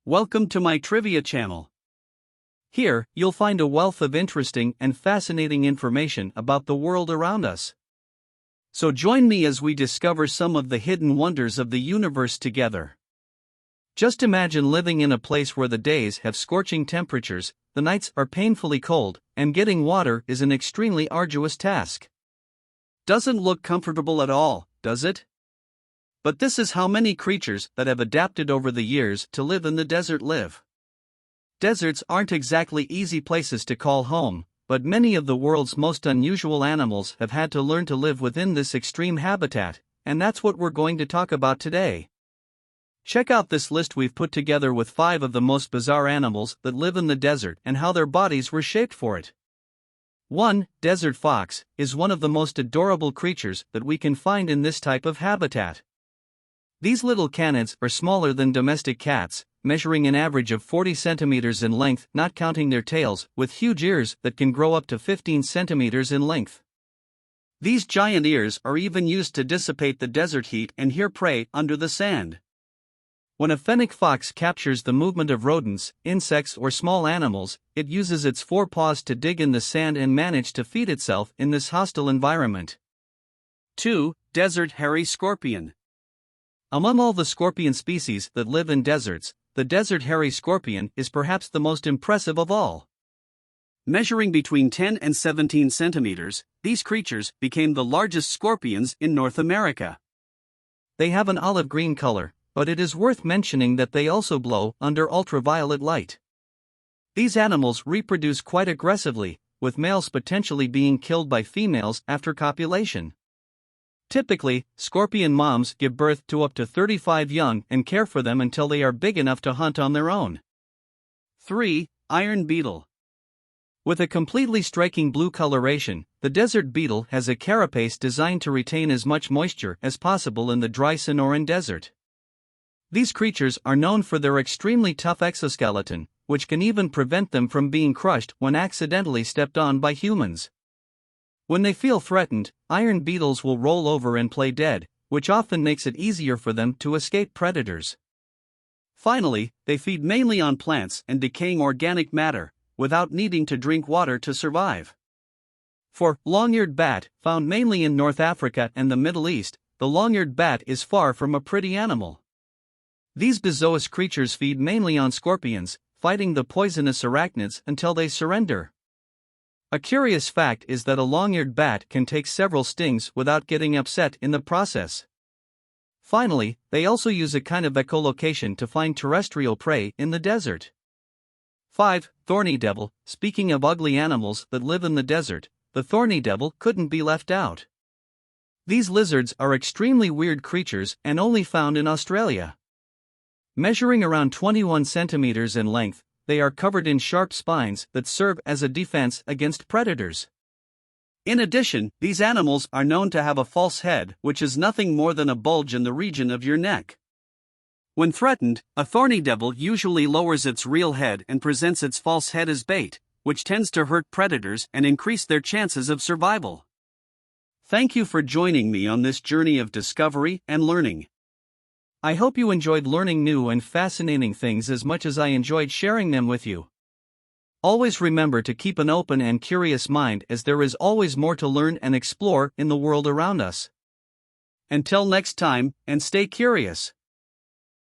Welcome to my trivia channel. Here, you'll find a wealth of interesting and fascinating information about the world around us. So join me as we discover some of the hidden wonders of the universe together. Just imagine living in a place where the days have scorching temperatures, the nights are painfully cold, and getting water is an extremely arduous task. Doesn't look comfortable at all, does it? But this is how many creatures that have adapted over the years to live in the desert live. Deserts aren't exactly easy places to call home, but many of the world's most unusual animals have had to learn to live within this extreme habitat, and that's what we're going to talk about today. Check out this list we've put together with 5 of the most bizarre animals that live in the desert and how their bodies were shaped for it. 1. Desert fox is one of the most adorable creatures that we can find in this type of habitat. These little canids are smaller than domestic cats, measuring an average of 40 centimeters in length, not counting their tails, with huge ears that can grow up to 15 centimeters in length. These giant ears are even used to dissipate the desert heat and hear prey under the sand. When a fennec fox captures the movement of rodents, insects, or small animals, it uses its forepaws to dig in the sand and manage to feed itself in this hostile environment. 2. Desert hairy scorpion. Among all the scorpion species that live in deserts, the desert hairy scorpion is perhaps the most impressive of all. Measuring between 10 and 17 centimeters, these creatures became the largest scorpions in North America. They have an olive green color, but it is worth mentioning that they also glow under ultraviolet light. These animals reproduce quite aggressively, with males potentially being killed by females after copulation. Typically, scorpion moms give birth to up to 35 young and care for them until they are big enough to hunt on their own. 3. Iron beetle. With a completely striking blue coloration, the desert beetle has a carapace designed to retain as much moisture as possible in the dry Sonoran Desert. These creatures are known for their extremely tough exoskeleton, which can even prevent them from being crushed when accidentally stepped on by humans. When they feel threatened, iron beetles will roll over and play dead, which often makes it easier for them to escape predators. Finally, they feed mainly on plants and decaying organic matter, without needing to drink water to survive. For long-eared bat, found mainly in North Africa and the Middle East, the long-eared bat is far from a pretty animal. These bezoous creatures feed mainly on scorpions, fighting the poisonous arachnids until they surrender. A curious fact is that a long-eared bat can take several stings without getting upset in the process. Finally, they also use a kind of echolocation to find terrestrial prey in the desert. 5. Thorny devil. Speaking of ugly animals that live in the desert, the thorny devil couldn't be left out. These lizards are extremely weird creatures and only found in Australia. Measuring around 21 centimeters in length, they are covered in sharp spines that serve as a defense against predators. In addition, these animals are known to have a false head, which is nothing more than a bulge in the region of your neck. When threatened, a thorny devil usually lowers its real head and presents its false head as bait, which tends to hurt predators and increase their chances of survival. Thank you for joining me on this journey of discovery and learning. I hope you enjoyed learning new and fascinating things as much as I enjoyed sharing them with you. Always remember to keep an open and curious mind, as there is always more to learn and explore in the world around us. Until next time, and stay curious.